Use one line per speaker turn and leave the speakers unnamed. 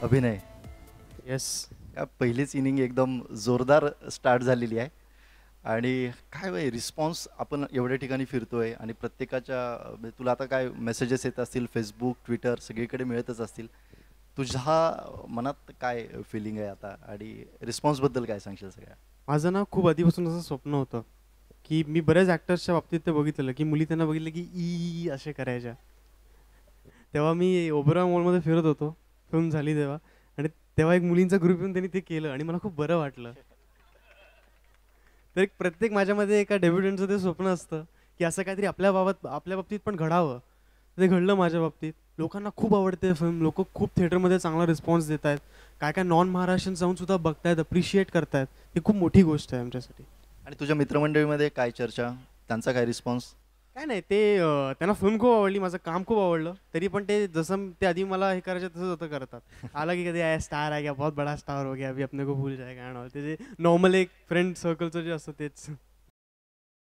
अभिनय.
येस.
या पहिलीच इनिंग एकदम जोरदार स्टार्ट झालेली आहे आणि काय वय रिस्पॉन्स आपण एवढ्या ठिकाणी फिरतोय आणि प्रत्येकाच्या म्हणजे तुला आता काय मेसेजेस येत असतील फेसबुक ट्विटर सगळीकडे मिळतच असतील. तुझ्या मनात काय फिलिंग आहे आता आणि रिस्पॉन्सबद्दल काय सांगशील सगळ्या?
माझं ना खूप आधीपासून असं स्वप्न होतं की मी बऱ्याच ॲक्टर्सच्या बाबतीत ते बघितलेलं की मुली त्यांना बघितलं की ई असे करायच्या. तेव्हा मी ओबेरॉय मॉलमध्ये फिरत होतो, फिल्म झाली तेव्हा, आणि तेव्हा एक मुलींचा ग्रुप येऊन त्यांनी ते केलं आणि मला खूप बरं वाटलं. तर एक प्रत्येक माझ्यामध्ये एका डेब्युटंटचं ते स्वप्न असतं की असं काहीतरी आपल्या बाबतीत पण घडावं. ते घडलं माझ्या बाबतीत. लोकांना खूप आवडते फिल्म, लोक खूप थिएटरमध्ये चांगला रिस्पॉन्स देत आहेत. काय काय नॉन महाराष्ट्रीयन जाऊन सुद्धा बघतायत, अप्रिशिएट करतायत. ही खूप मोठी गोष्ट आहे आमच्यासाठी.
आणि तुझ्या मित्रमंडळीमध्ये काय चर्चा, त्यांचा काय रिस्पॉन्स?
काय नाही ते त्यांना फिल्म खूप आवडली, माझं काम खूप आवडलं. तरी पण ते जसं ते आधी मला हे करायचं तसंच होतं करतात. आला की कधी आहे स्टार आ गया, बहुत बड़ा स्टार हो गया, अभी अपने को भूल जाएगा. ते जे नॉर्मल एक फ्रेंड सर्कलचं जे असतं तेच.